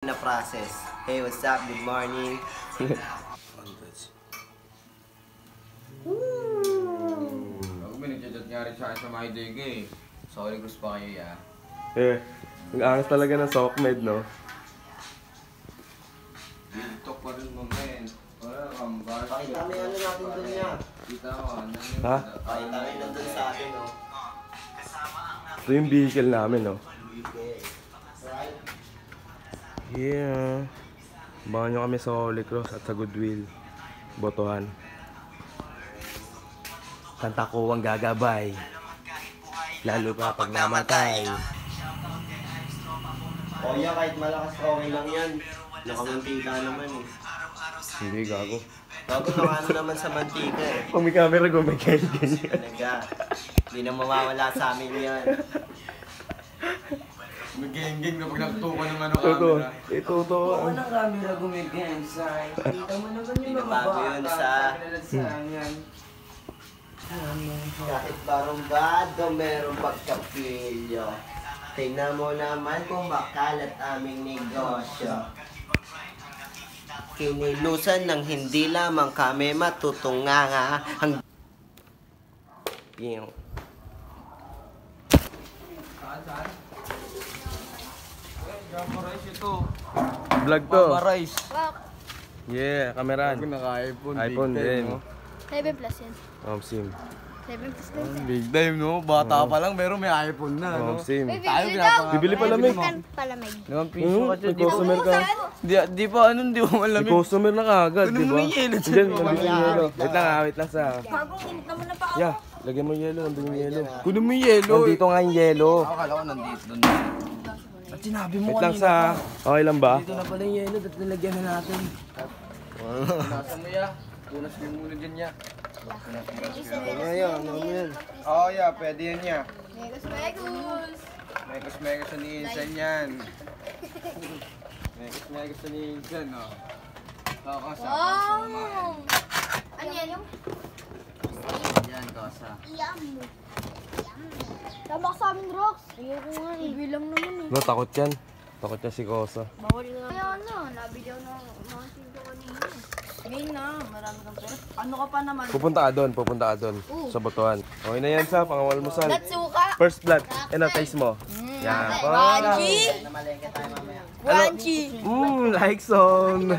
na process. Hey, what's up? Good morning. Ako may nagchat nga rin sa my day eh. Sorry, gusto pa kayo ya. Ang-angas talaga ng Sokmed, no? Dito pa rin mo, men. Wala kang bar. Pakita mo yung ano natin dun niya. Kita ko, ano yun? Ha? Pakita mo yung nandun sa akin, no? Ito yung vehicle namin, no? Okay. Right? Yeah. Abangan nyo kami sa Holy Cross at sa Goodwill. Botohan. Kanta ko ang gagabay. Lalo pa pag namatay. O yan, kahit malakas okay lang yan. Nakamantika naman eh. Hindi, gago. Bago nakano naman sa mantika eh. Kung may camera, kung may ganyan. Talaga. Hindi na mawawala sa amin yan. Mag-geng-geng na pag nagtuko ng ano Ito, camera. ito. Oo ng camera gumigeng sa kita mo naman yung mga Binabago yun sa- Kahit barumbado, meron pagkapilyo. Tingnan mo naman kung makalat aming negosyo. Kinilusan ng hindi lamang kami matutunganga ang... Yung. Saan? Jumbo rice ito. Vlog to. Mama rice. Yeah, kameran. Ako naka-iPhone. iPhone big time, din. no? 7 plus yan. Sim. 7 plus lang. Big time, no? Bata pa lang, pero may iPhone na, no? Sim. Uy, Tayo bibili pinapang- daw. Bibili pa lamig. Palamig. Limang piso kasi, May di ba? customer ka. Di pa, di mo May malamig. customer na kaagad, Kunin di mo ba? yung yelo, Diyan, Jun. nandun yung yelo. Wait lang sa... Bagong init naman na pa ako. Yeah, lagyan mo yung yelo, nandun yung yelo. Kunin mo yung yelo. Nandito nga yung yelo. Akala ko nandito, doon. At sinabi mo Wait lang sa... Okay lang ba? Dito na pala yung yelo, at nilagyan na natin. Nasa mo ya? Punas mo muna dyan ya. Ano yan? Oo ya, pwede yan ya. Megus, megus. Mekos-mekos sa niinsan yan. Mekos-mekos sa niinsan, no? Wow! Ano yan yung? Yan, kasa. Yum. Tama ka sa amin, Rox. Ayoko nga eh. Bilang naman eh. No, takot yan. Takot niya si Kosa. Bawal nga. Kaya ano, nabili ako ng mga sinto kanina. Ngayon na, marami kang pera. Ano ka pa naman? Pupunta ka doon. Sa botohan. Okay na yan sa pangamalmusal. Natsuka. First blood. Taste mo. Yan. Crunchy. Namalengke tayo mamaya. Crunchy. Like song.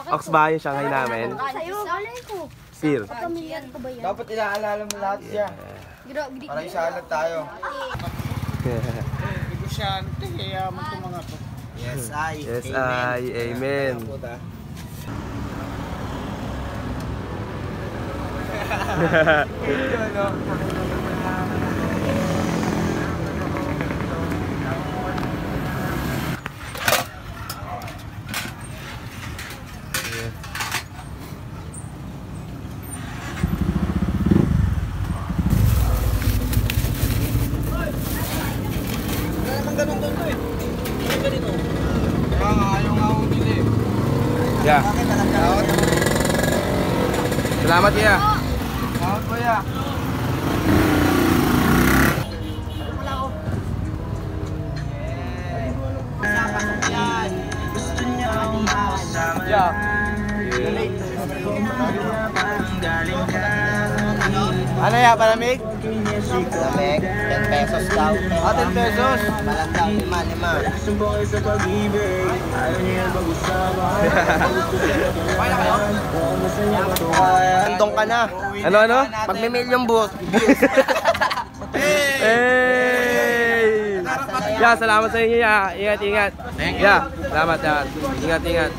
Ox ba yung Shanghai namin? Sa'yo, alay ko. Sir. Pamilyan ko ba yan? Dapat inaalala mo lahat siya. Para isalat tayo. Negosyante, kaya mo ito mga to. Yes, I. Yes, I. Amen. Kaya nga, ayaw nga akong bili. Yeah. Salamat kaya. Bakit ba ya? Yeah. Ano ya, palamig? Lamig, 10 pesos daw. 10 pesos. Malang daw, 5. Andong ka na. Ano? Pag may million book. Hey! Yeah, salamat sa inyo, ya. Ingat. Yeah, salamat, ya. Ingat.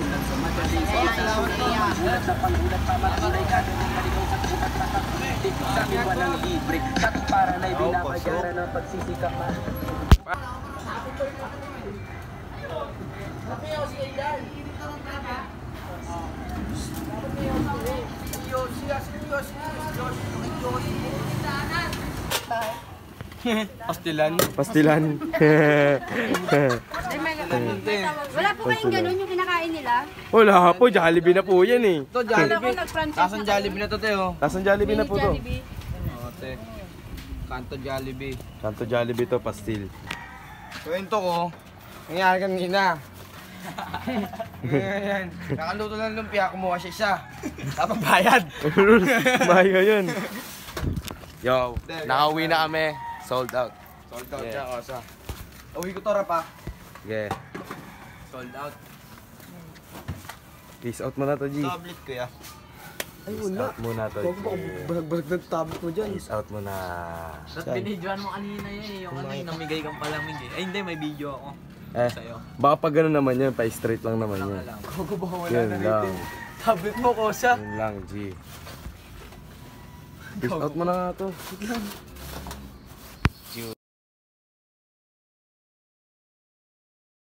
Pastilan. Wala po kayong ganun yung kinakain nila? Wala po, Jollibee na po yan eh. Ito, Jollibee. Tasan Jollibee na to, Teo. Tasan Jollibee na po to. Te. Kanto Jollibee. Kanto Jollibee to, pastil. Kwento ko, nangyari kanina. Ayan. Nakaluto ng lumpia, kumuha siya isa. Tapos bayad. Mayo yun. Yo, nakauwi na kami. Sold out. Sold out Yeah. siya, Osa. Uwi ko to, Rapa. Yeah. Sold out. Peace out muna to, G. Tablet ko ya. Ay, Peace out muna to, G. Balag-balag ng tablet mo dyan. Peace out muna. Ba't binidyoan mo kanina yun eh? Yung ano, namigay kang palamig eh. Ay hindi, may video ako. Sa'yo. Baka pag gano'n naman yun, pa-straight lang naman yun. Gogo ba wala Yun na lang. rin. Tablet mo, Kosa. Yun lang, G. Peace out muna nga to.